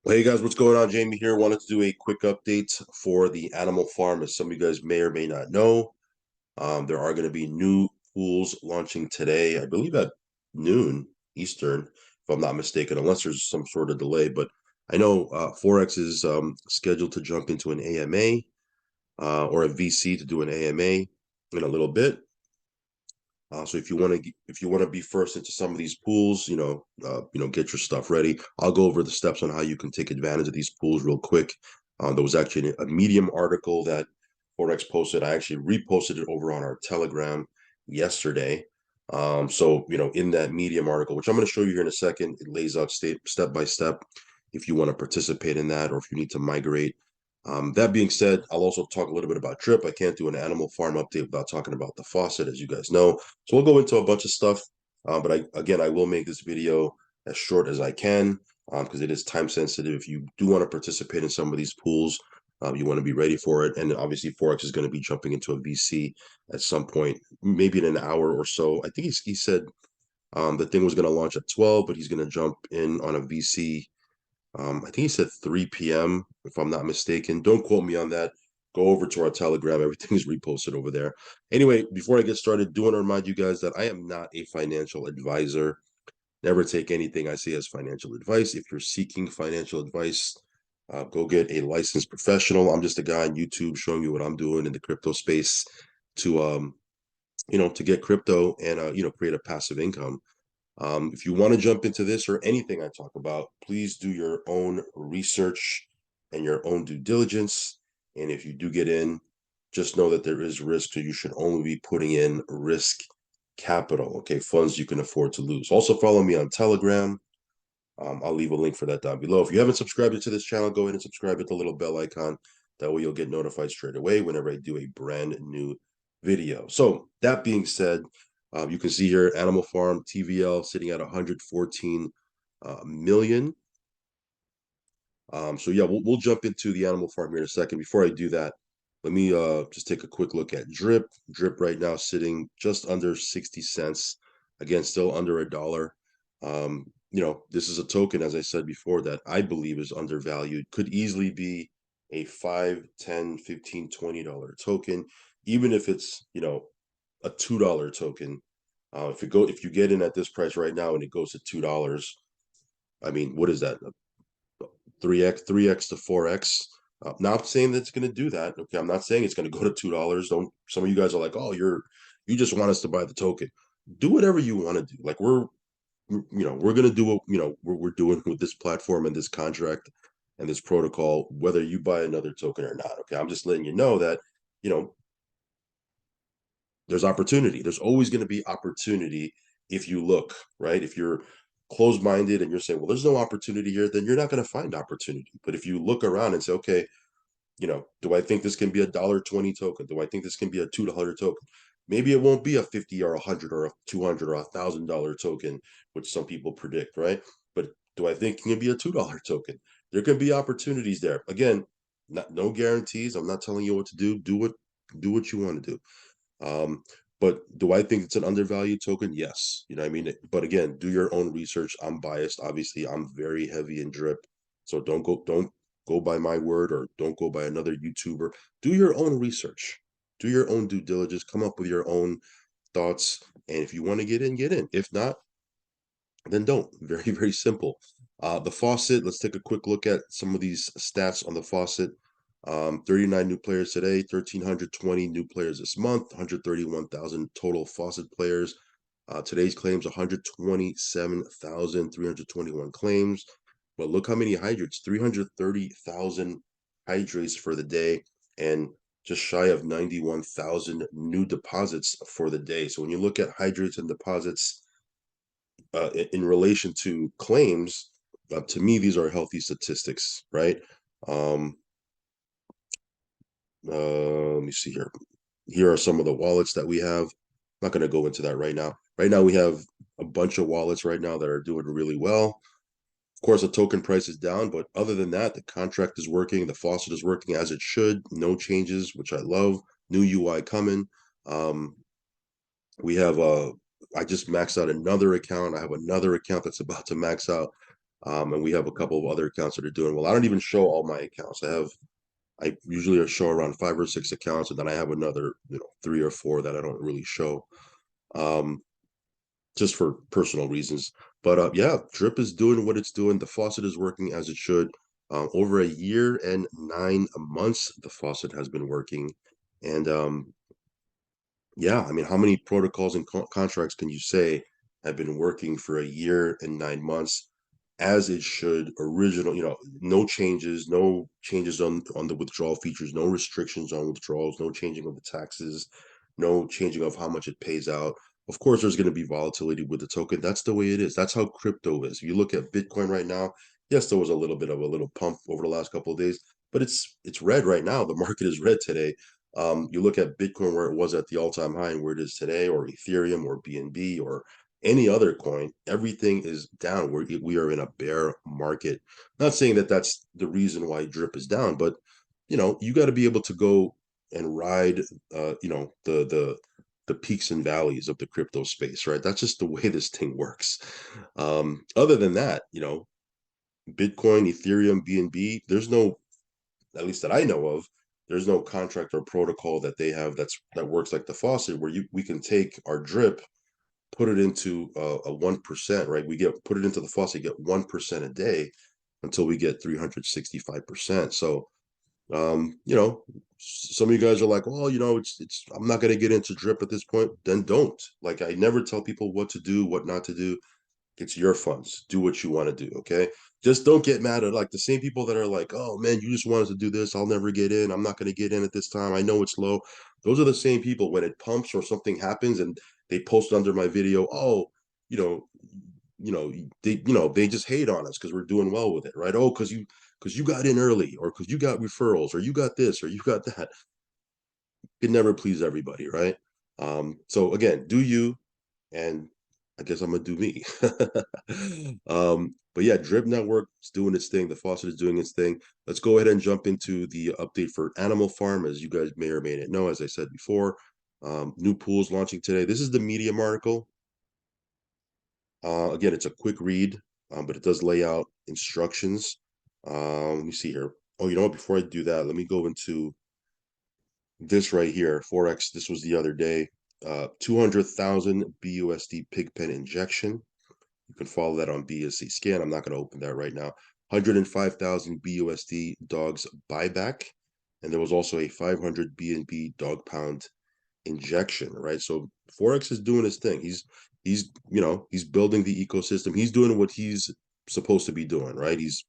Hey guys, what's going on? Jamie here. Wanted to do a quick update for the animal farm. As some of you guys may or may not know, there are going to be new pools launching today, I believe at noon Eastern, if I'm not mistaken, unless there's some sort of delay. But I know Forex is scheduled to jump into an AMA or a VC to do an AMA in a little bit. So if you want to be first into some of these pools, get your stuff ready. I'll go over the steps on how you can take advantage of these pools real quick. There was actually a Medium article that Forex posted. I actually reposted it over on our Telegram yesterday. So in that Medium article, which I'm going to show you here in a second, it lays out step by step if you want to participate in that or if you need to migrate. That being said, I'll also talk a little bit about drip. I can't do an animal farm update without talking about the faucet, as you guys know. So we'll go into a bunch of stuff. But I will make this video as short as I can because it is time sensitive. If you do want to participate in some of these pools, you want to be ready for it. And obviously, Forex is going to be jumping into a VC at some point, maybe in an hour or so. I think he said the thing was going to launch at 12, but he's going to jump in on a VC. I think he said 3 p.m., if I'm not mistaken. Don't quote me on that. Go over to our Telegram. Everything is reposted over there. Anyway, before I get started, do want to remind you guys that I am not a financial advisor. Never take anything I say as financial advice. If you're seeking financial advice, go get a licensed professional. I'm just a guy on YouTube showing you what I'm doing in the crypto space to to get crypto and create a passive income. If you want to jump into this or anything I talk about, please do your own research and your own due diligence. And if you do get in, just know that there is risk, so you should only be putting in risk capital, okay, funds you can afford to lose. Also, follow me on Telegram. I'll leave a link for that down below. If you haven't subscribed to this channel, go ahead and subscribe with the little bell icon. That way you'll get notified straight away whenever I do a brand new video. So that being said, you can see here Animal Farm TVL sitting at 114 million. So yeah, we'll jump into the Animal Farm here in a second. Before I do that, let me just take a quick look at Drip. Drip right now sitting just under 60 cents. Again, still under a dollar. This is a token, as I said before, that I believe is undervalued. Could easily be a 5, 10, 15, $20 token, even if it's, a $2 token. If you get in at this price right now and it goes to $2, I mean, what is that? 3x to 4x. Not saying that it's going to do that. Okay, I'm not saying it's going to go to $2. Don't. Some of you guys are like, oh, you just want us to buy the token. Do whatever you want to do. Like we're going to do what we're doing with this platform and this contract and this protocol, whether you buy another token or not. Okay, I'm just letting you know that you know there's opportunity. There's always going to be opportunity if you look, right? If you're closed minded and you're saying, well, there's no opportunity here, then you're not going to find opportunity. But if you look around and say, okay, do I think this can be a $1.20 token? Do I think this can be a $2 token? Maybe it won't be a 50 or 100 or a 200 or $1,000 token, which some people predict, right? But do I think it can be a $2 token? There can be opportunities there. Again, no guarantees. I'm not telling you what to do. Do what you want to do. But do I think it's an undervalued token? Yes. You know what I mean? But again, do your own research. I'm biased. Obviously, I'm very heavy in drip. So don't go by my word or don't go by another YouTuber. Do your own research. Do your own due diligence. Come up with your own thoughts. And if you want to get in, get in. If not, then don't. Very, very simple. The faucet, let's take a quick look at some of these stats on the faucet. 39 new players today, 1,320 new players this month, 131,000 total faucet players. Today's claims, 127,321 claims. But look how many hydrates, 330,000 hydrates for the day and just shy of 91,000 new deposits for the day. So when you look at hydrates and deposits, in relation to claims, to me, these are healthy statistics, right? Um, let me see here. Here are some of the wallets that we have. I'm not going to go into that right now. Right now, we have a bunch of wallets right now that are doing really well. Of course, the token price is down, but other than that, the contract is working. The faucet is working as it should. No changes, which I love. New UI coming. Um, we have I just maxed out another account. I have another account that's about to max out. And we have a couple of other accounts that are doing well. I don't even show all my accounts. I usually show around 5 or 6 accounts, and then I have another, 3 or 4 that I don't really show, um, just for personal reasons. But yeah, Drip is doing what it's doing. The faucet is working as it should. Over a year and 9 months, the faucet has been working, and yeah, I mean, how many protocols and contracts can you say have been working for a year and 9 months as it should? Original, no changes on the withdrawal features, no restrictions on withdrawals, no changing of the taxes, no changing of how much it pays out. Of course, there's going to be volatility with the token. That's the way it is. That's how crypto is. If you look at Bitcoin right now, yes, there was a little bit of a little pump over the last couple of days, but it's red right now. The market is red today. You look at Bitcoin where it was at the all-time high and where it is today, or Ethereum or BNB or any other coin, everything is down. We are in a bear market. Not saying that that's the reason why Drip is down, but you got to be able to go and ride, the peaks and valleys of the crypto space, right? That's just the way this thing works. Other than that, Bitcoin, Ethereum, BNB, there's no, at least that I know of, there's no contract or protocol that they have that works like the faucet, where we can take our drip, put it into a 1%, right? We get put it into the faucet, get 1% a day until we get 365%. So some of you guys are like, well, it's I'm not gonna get into drip at this point. Then don't. Like, I never tell people what to do, what not to do. It's your funds. Do what you want to do. Okay. Just don't get mad at like the same people that are like, oh man, you just wanted to do this. I'll never get in. I'm not going to get in at this time. I know it's low. Those are the same people when it pumps or something happens and they post under my video, oh, you know, they just hate on us because we're doing well with it, right? Oh, because you got in early, or because you got referrals, or you got this, or you got that. Can never please everybody, right? So again, do you, and I guess I'm gonna do me. But yeah, Drip Network is doing its thing. The faucet is doing its thing. Let's go ahead and jump into the update for Animal Farm. As you guys may or may not know, as I said before, new pools launching today. This is the Medium article. Again, it's a quick read, but it does lay out instructions. Let me see here. Oh, you know what? Before I do that, let me go into this right here. Forex. This was the other day. 200,000 BUSD pigpen injection. You can follow that on BSC scan. I'm not going to open that right now. 105,000 BUSD dogs buyback. And there was also a 500 BNB dog pound injection, right? So Forex is doing his thing. He's building the ecosystem. He's doing what he's supposed to be doing, right? He's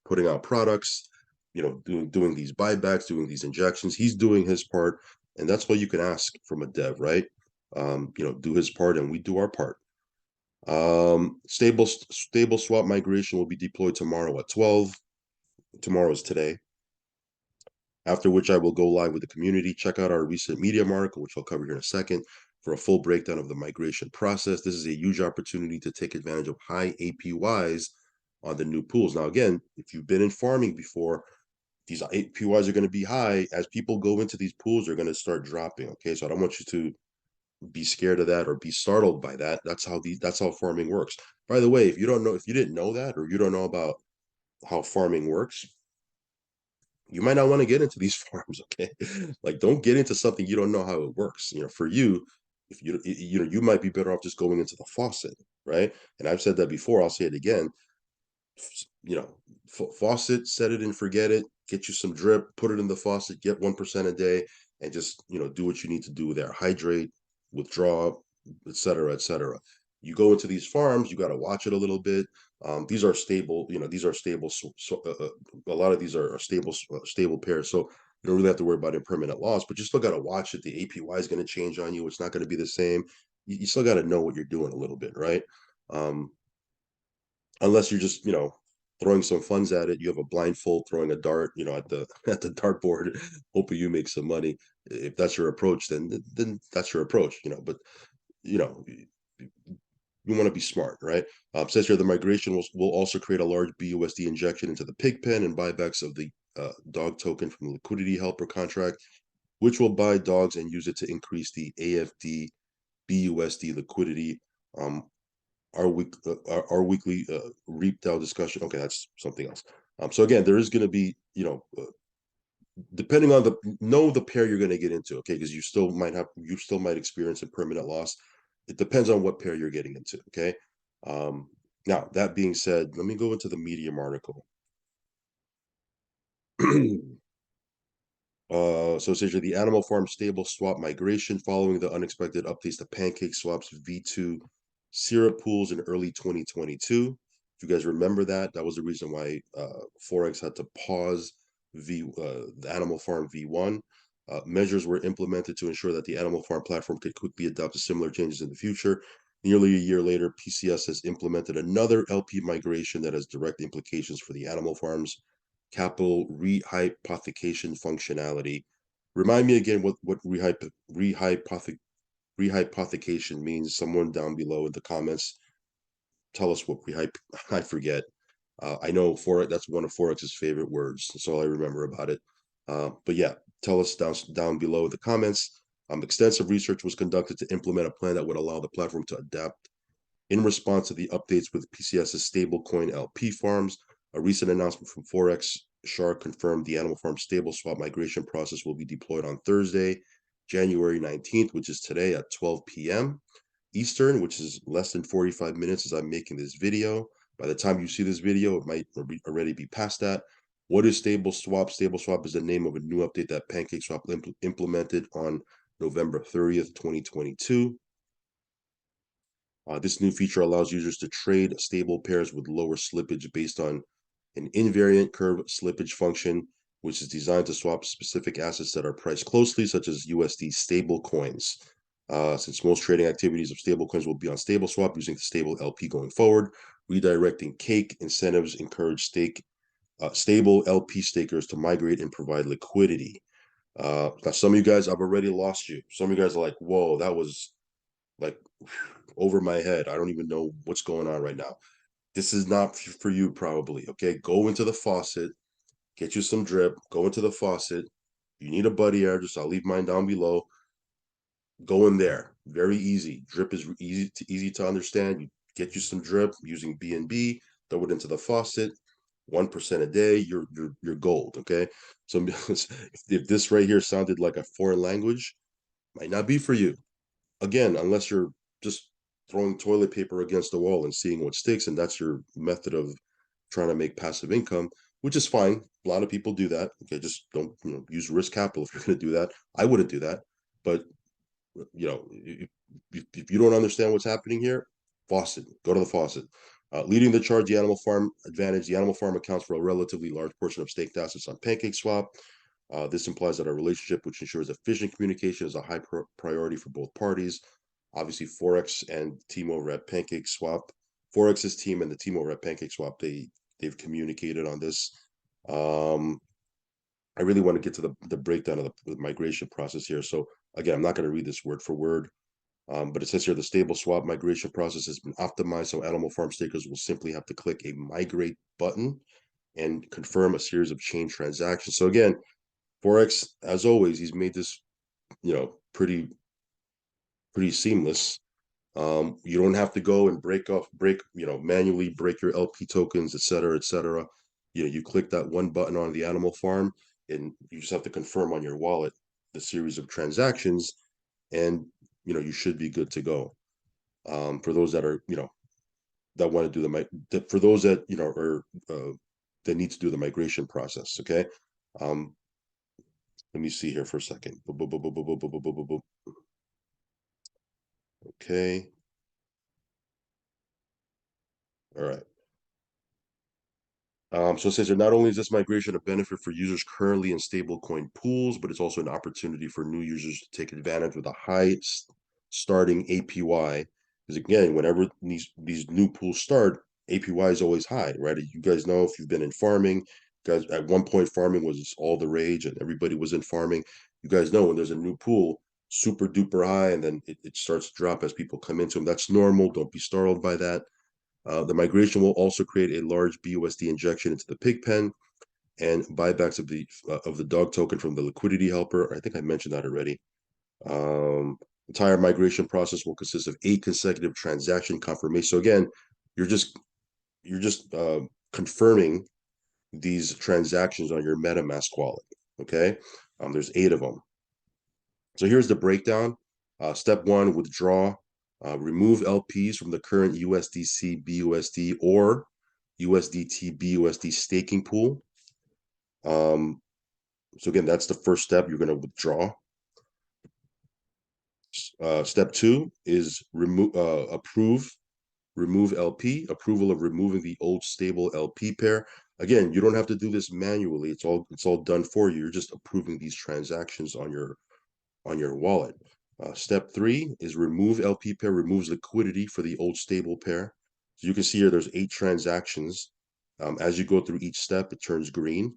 putting out products, doing these buybacks, doing these injections. He's doing his part, and that's what you can ask from a dev, right? Do his part, and we do our part. Stable swap migration will be deployed tomorrow at 12. Tomorrow is today. After which I will go live with the community. Check out our recent Medium article, which I'll cover here in a second, for a full breakdown of the migration process. This is a huge opportunity to take advantage of high APYs on the new pools. Now, again, if you've been in farming before, these APYs are going to be high. As people go into these pools, they're going to start dropping. Okay, so I don't want you to be scared of that or be startled by that. That's how farming works. By the way, if you didn't know that, or you don't know about how farming works, you might not want to get into these farms. Okay, like, don't get into something you don't know how it works. For you, if you might be better off just going into the faucet, right? And I've said that before, I'll say it again. you know, Faucet, set it and forget it. Get you some drip, put it in the faucet, get 1% a day, and just do what you need to do there. Hydrate, withdraw, etc., etc. You go into these farms, you got to watch it a little bit. These are stable, these are stable. A lot of these are stable pairs, so you don't really have to worry about impermanent loss. But you still got to watch it. The APY is going to change on you. It's not going to be the same. You still got to know what you're doing a little bit, right? Um, Unless you're just throwing some funds at it. You have a blindfold, throwing a dart at the at the dartboard, hoping you make some money. If that's your approach, then that's your approach. But you know you want to be smart, right? Says here the migration will also create a large BUSD injection into the pig pen and buybacks of the dog token from the liquidity helper contract, which will buy dogs and use it to increase the AFD BUSD liquidity. our weekly reap DAO discussion. Okay, that's something else. So again, there is going to be, depending on the pair you're going to get into, okay, because you still might experience a permanent loss. It depends on what pair you're getting into, okay. um Now that being said, let me go into the Medium article. So essentially, the Animal Farm stable swap migration following the unexpected updates to Pancake Swap's V2 syrup pools in early 2022. If you guys remember that, that was the reason why Forex had to pause the Animal Farm V1. Measures were implemented to ensure that the Animal Farm platform could quickly adapt to similar changes in the future. Nearly a year later, PCS has implemented another LP migration that has direct implications for the Animal Farms capital rehypothecation functionality. Remind me again what rehypothecation means. Someone down below in the comments, tell us what rehyp. I forget. I know Forex. That's one of Forex's favorite words. That's all I remember about it. But yeah, tell us down below in the comments. Extensive research was conducted to implement a plan that would allow the platform to adapt in response to the updates with PCS's stablecoin LP farms. A recent announcement from Forex Shark confirmed the Animal Farm stable swap migration process will be deployed on Thursday, January 19th, which is today at 12 p.m. Eastern, which is less than 45 minutes as I'm making this video. By the time you see this video, it might already be past that. What is Stable Swap? Stable Swap is the name of a new update that PancakeSwap implemented on November 30th, 2022. This new feature allows users to trade stable pairs with lower slippage based on an invariant curve slippage function, which is designed to swap specific assets that are priced closely, such as USD stable coins. Since most trading activities of stable coins will be on stable swap using the stable LP going forward, redirecting cake incentives encourage stable LP stakers to migrate and provide liquidity. Now, some of you guys, I've already lost you. Some of you guys are like, whoa, that was like over my head. I don't even know what's going on right now. This is not for you, probably. Okay, go into the faucet, get you some drip, go into the faucet. You need a buddy address. I'll leave mine down below. Go in there. Very easy. Drip is easy to understand. You get you some drip using BNB, throw it into the faucet. 1% a day, you're gold. Okay, so if this right here sounded like a foreign language, might not be for you. Again, unless you're just throwing toilet paper against the wall and seeing what sticks, and that's your method of trying to make passive income, which is fine. A lot of people do that. Okay, just don't use risk capital if you're going to do that. I wouldn't do that, but if you don't understand what's happening here, faucet, go to the faucet. Leading the charge, the Animal Farm advantage. The Animal Farm accounts for a relatively large portion of staked assets on PancakeSwap. This implies that our relationship, which ensures efficient communication, is a high priority for both parties. Obviously, Forex and team over at PancakeSwap, Forex's team and the team over at PancakeSwap, they've communicated on this. I really want to get to the breakdown of the migration process here. So again, I'm not going to read this word for word, but it says here the stable swap migration process has been optimized so Animal Farm stakers will simply have to click a migrate button and confirm a series of chain transactions. So again, Forex, as always, he's made this, pretty seamless. You don't have to go and manually break your LP tokens, et cetera, et cetera. You click that one button on the Animal Farm, and you just have to confirm on your wallet the series of transactions, and you should be good to go. For those that are, that want to do for those that are that need to do the migration process. Okay. Um, Let me see here for a second. Okay. All right. So it says here, not only is this migration a benefit for users currently in stablecoin pools, but it's also an opportunity for new users to take advantage with a high starting APY. Because again, whenever these new pools start, APY is always high, right? You guys know if you've been in farming, guys, at one point farming was all the rage and everybody was in farming. You guys know when there's a new pool, super duper high, and then it starts to drop as people come into them. That's normal. Don't be startled by that. The migration will also create a large BUSD injection into the pig pen and buybacks of the dog token from the liquidity helper. I think I mentioned that already. Entire migration process will consist of 8 consecutive transaction confirmations. So again, you're just confirming these transactions on your MetaMask wallet. Okay, there's 8 of them. So here's the breakdown. Step one: withdraw. Remove LPs from the current USDC BUSD or USDT BUSD staking pool. So again, that's the first step. You're going to withdraw. Step two is remove LP, approval of removing the old stable LP pair. Again, you don't have to do this manually. It's all done for you. You're just approving these transactions on your wallet. Step three is remove LP pair, removes liquidity for the old stable pair. So you can see here there's 8 transactions. As you go through each step, it turns green.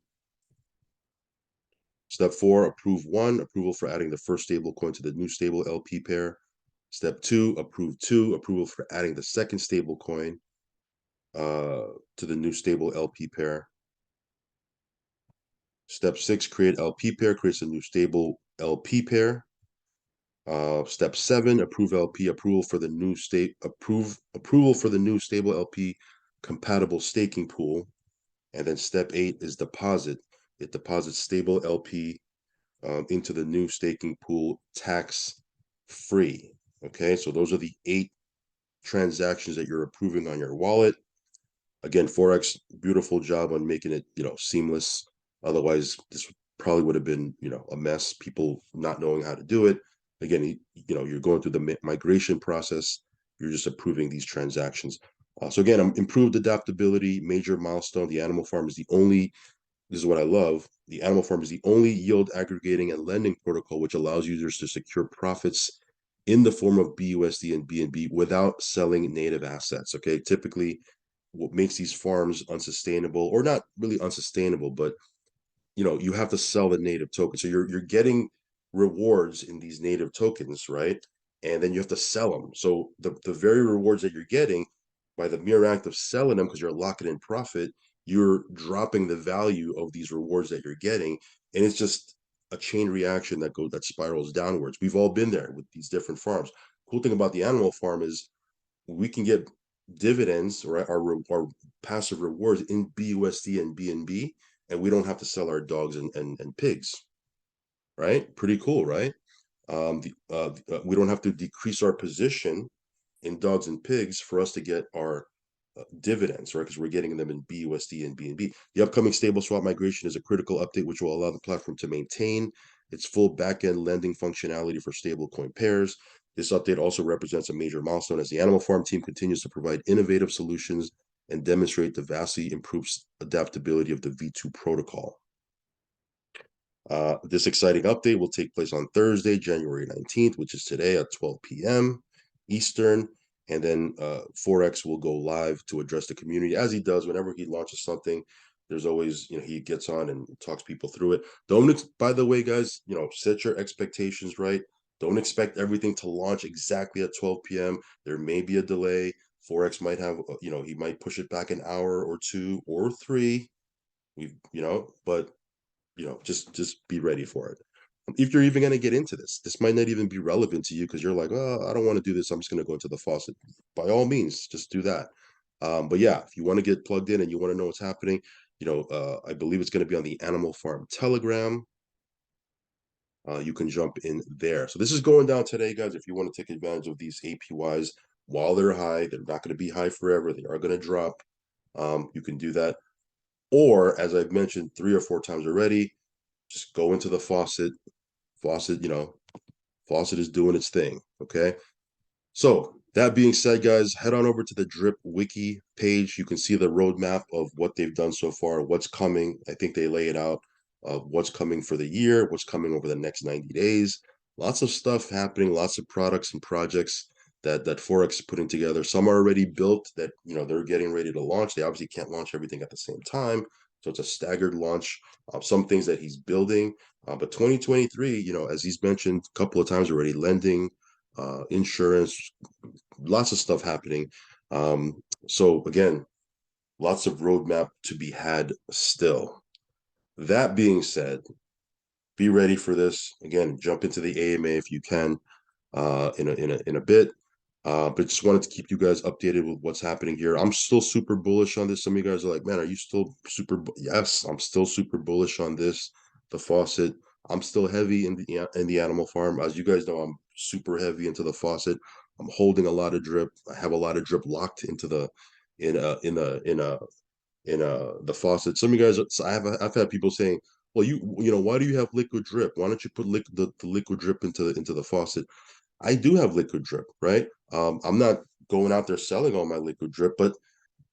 Step four, approve one, approval for adding the first stable coin to the new stable LP pair. Step two, approve two, approval for adding the second stable coin to the new stable LP pair. Step six, create LP pair, creates a new stable LP pair. Step seven, approve LP, approval for the new stable LP compatible staking pool. And then step eight is deposit. It deposits stable LP into the new staking pool tax free. Okay, so those are the 8 transactions that you're approving on your wallet. Again, Forex, beautiful job on making it, seamless. Otherwise, this probably would have been, a mess, people not knowing how to do it. Again, you're going through the migration process. You're just approving these transactions. So again, improved adaptability, major milestone. The Animal Farm is the only, this is what I love. The Animal Farm is the only yield aggregating and lending protocol which allows users to secure profits in the form of BUSD and BNB without selling native assets. Okay, typically what makes these farms unsustainable, or not really unsustainable, but you have to sell the native token. So you're getting rewards in these native tokens, right? And then you have to sell them. So the very rewards that you're getting by the mere act of selling them, because you're locking in profit, you're dropping the value of these rewards that you're getting. And it's just a chain reaction that spirals downwards. We've all been there with these different farms. Cool thing about the Animal Farm is we can get dividends, right? Our passive rewards in BUSD and BNB, and we don't have to sell our dogs and pigs, right? Pretty cool, right? We don't have to decrease our position in dogs and pigs for us to get our dividends, right? Because we're getting them in BUSD and BNB. The upcoming stable swap migration is a critical update which will allow the platform to maintain its full backend lending functionality for stablecoin pairs. This update also represents a major milestone as the Animal Farm team continues to provide innovative solutions and demonstrate the vastly improved adaptability of the V2 protocol. This exciting update will take place on Thursday, January 19th, which is today at 12 p.m. Eastern. And then Forex will go live to address the community, as he does whenever he launches something. There's always, he gets on and talks people through it. By the way, guys, set your expectations right. Don't expect everything to launch exactly at 12 p.m. There may be a delay. Forex might have, he might push it back an hour or 2 or 3. But just be ready for it. If you're even going to get into this might not even be relevant to you because you're like, oh, I don't want to do this. I'm just going to go into the faucet. By all means, just do that. But yeah, if you want to get plugged in and you want to know what's happening, I believe it's going to be on the Animal Farm Telegram. You can jump in there. So this is going down today, guys. If you want to take advantage of these APYs while they're high, they're not going to be high forever. They are going to drop. You can do that. Or, as I've mentioned 3 or 4 times already, just go into the faucet. Faucet is doing its thing. Okay. So that being said, guys, head on over to the Drip Wiki page. You can see the roadmap of what they've done so far, what's coming. I think they lay it out of what's coming for the year, what's coming over the next 90 days. Lots of stuff happening, lots of products and projects that Forex is putting together. Some are already built that they're getting ready to launch. They obviously can't launch everything at the same time. So it's a staggered launch. Some things that he's building. But 2023, as he's mentioned a couple of times already, lending, insurance, lots of stuff happening. So again, lots of roadmap to be had still. That being said, be ready for this. Again, jump into the AMA if you can. in a bit. But just wanted to keep you guys updated with what's happening here. I'm still super bullish on this. Some of you guys are like, man, are you still Yes, I'm still super bullish on this. The faucet. I'm still heavy in the animal farm. As you guys know, I'm super heavy into the faucet. I'm holding a lot of drip. I have a lot of drip locked into the in the faucet. Some of you guys, I've had people saying, well, why do you have liquid drip? Why don't you put the liquid drip into the faucet? I do have liquid drip, right? I'm not going out there selling all my liquid drip, but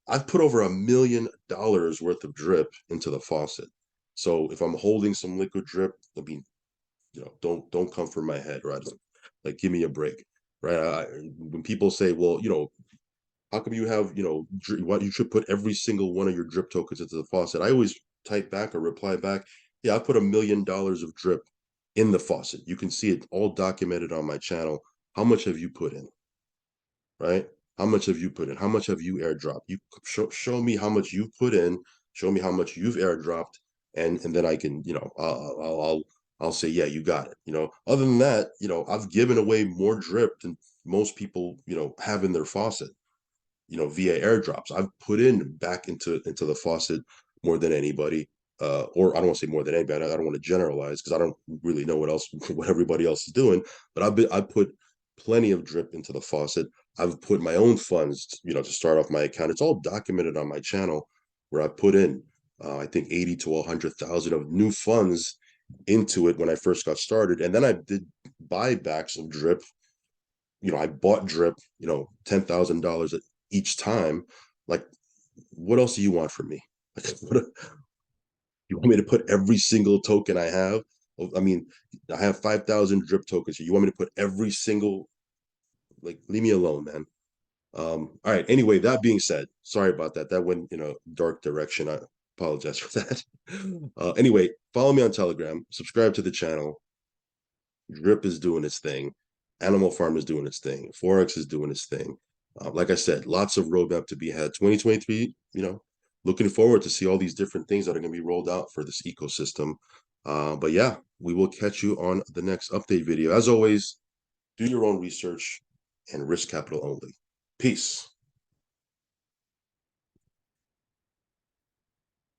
I've put over $1 million worth of drip into the faucet. So if I'm holding some liquid drip, I mean, don't come for my head, right? Like, give me a break, right? When people say, well, how come you have, what you should put every single one of your drip tokens into the faucet? I always type back or reply back, yeah, I put $1 million of drip in the faucet. You can see it all documented on my channel. How much have you put in, right? How much have you put in? How much have you airdropped? You show me how much you've put in. Show me how much you've airdropped, and then I can, I'll say, yeah, you got it. Other than that, I've given away more drip than most people, have in their faucet, via airdrops. I've put in back into the faucet more than anybody. Or I don't want to say more than anybody. I don't want to generalize because I don't really know what everybody else is doing. But I put plenty of drip into the faucet. I've put my own funds, to start off my account. It's all documented on my channel where I put in, I think 80 to 100,000 of new funds into it when I first got started, and then I did buybacks of drip. I bought drip, $10,000 each time. Like, what else do you want from me? Like, you want me to put every single token I have? I mean, I have 5,000 drip tokens. So you want me to put every single, like, leave me alone, man. All right. Anyway, that being said, sorry about that. That went in a dark direction. I apologize for that. Anyway, follow me on Telegram, subscribe to the channel. Drip is doing its thing. Animal Farm is doing its thing. Forex is doing its thing. Like I said, lots of roadmap to be had. 2023, looking forward to see all these different things that are going to be rolled out for this ecosystem. But yeah, we will catch you on the next update video. As always, do your own research and risk capital only. Peace.